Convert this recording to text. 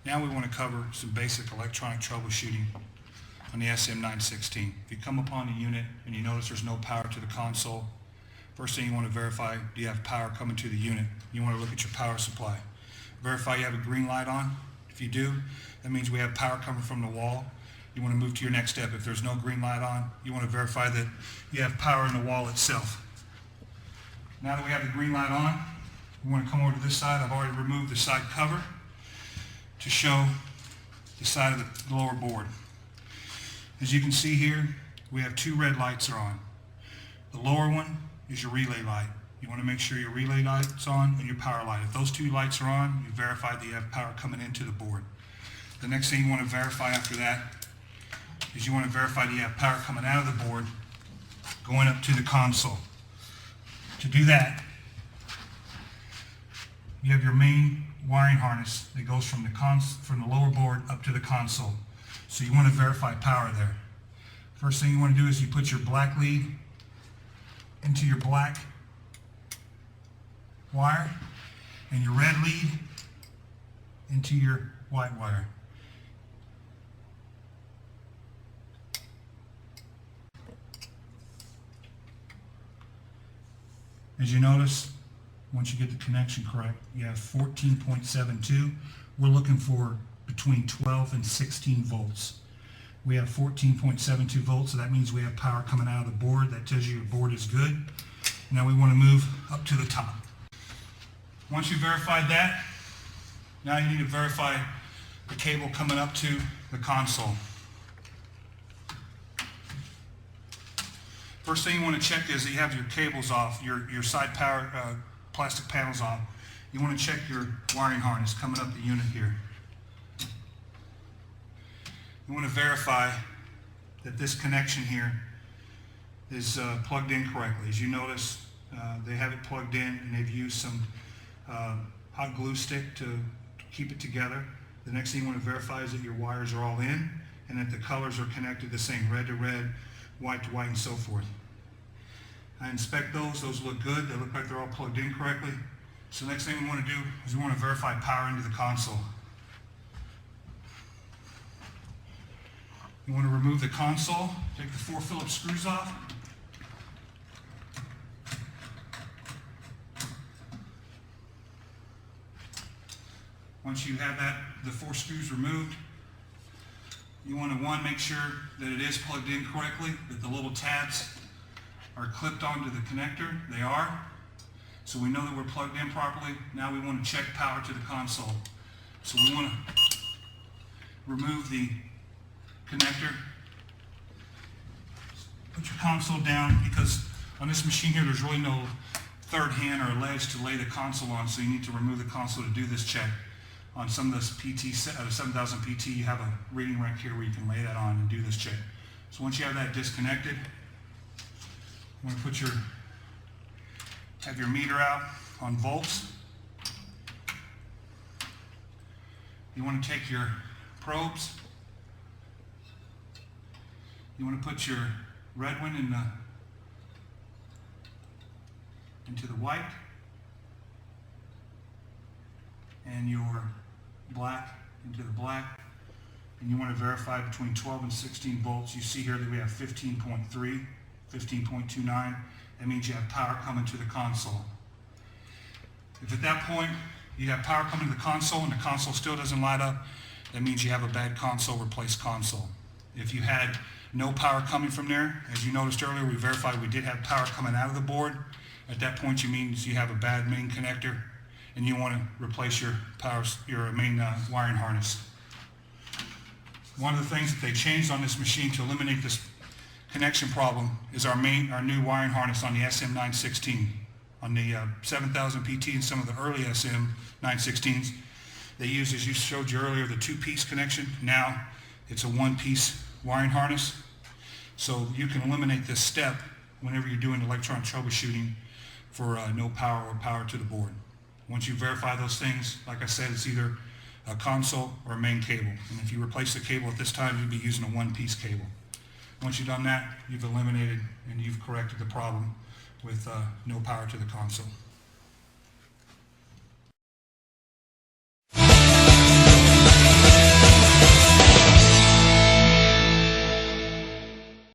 Now we want to cover some basic electronic troubleshooting on the SM916. If you come upon the unit and you notice there's no power to the console, first thing you want to verify, do you have power coming to the unit? You want to look at your power supply. Verify you have a green light on. If you do, that means we have power coming from the wall. You want to move to your next step. If there's no green light on, you want to verify that you have power in the wall itself. Now that we have the green light on, we want to come over to this side. I've already removed the side cover to show the side of the lower board. As you can see here, we have two red lights are on. The lower one is your relay light. You want to make sure your relay light's on and your power light. If those two lights are on, you verify that you have power coming into the board. The next thing you want to verify after that is you want to verify that you have power coming out of the board going up to the console. To do that, you have your main wiring harness that goes from the lower board up to the console. So you want to verify power there. First thing you want to do is you put your black lead into your black wire and your red lead into your white wire. As you notice, once you get the connection correct, you have 14.72. We're looking for between 12 and 16 volts. We have 14.72 volts, so that means we have power coming out of the board. That tells you your board is good. Now we want to move up to the top. Once you verified that, now you need to verify the cable coming up to the console. First thing you want to check is that you have your cables off, your side power plastic panels off. You want to check your wiring harness coming up the unit here. You want to verify that this connection here is plugged in correctly. As you notice, they have it plugged in and they've used some hot glue stick to keep it together. The next thing you want to verify is that your wires are all in and that the colors are connected the same, red to red, white to white, and so forth. I inspect those look good, they look like they're all plugged in correctly. So the next thing we want to do is we want to verify power into the console. You want to remove the console, take the 4 Phillips screws off. Once you have the 4 screws removed, you want to, make sure that it is plugged in correctly, that the little tabs are clipped onto the connector. They are. So we know that we're plugged in properly. Now we want to check power to the console. So we want to remove the connector. Put your console down, because on this machine here there's really no third hand or ledge to lay the console on, so you need to remove the console to do this check. On some of this PT, 7000 PT, you have a reading rack here where you can lay that on and do this check. So once you have that disconnected, you want to have your meter out on volts. You want to take your probes. You want to put your red one into the white, and your black into the black, and you want to verify between 12 and 16 volts. You see here that we have 15.3, 15.29. That means you have power coming to the console. If at that point you have power coming to the console and the console still doesn't light up, that means you have a bad console. Replace console. If you had no power coming from there, as you noticed earlier, we verified we did have power coming out of the board. At that point, it means you have a bad main connector, and you want to replace your main wiring harness. One of the things that they changed on this machine to eliminate this connection problem is our new wiring harness on the SM916. On the 7000 PT and some of the early SM916s, they used, as you showed you earlier, the 2-piece connection. Now it's a 1-piece wiring harness. So you can eliminate this step whenever you're doing electronic troubleshooting for no power or power to the board. Once you verify those things, like I said, it's either a console or a main cable. And if you replace the cable at this time, you'd be using a 1-piece cable. Once you've done that, you've eliminated and you've corrected the problem with no power to the console.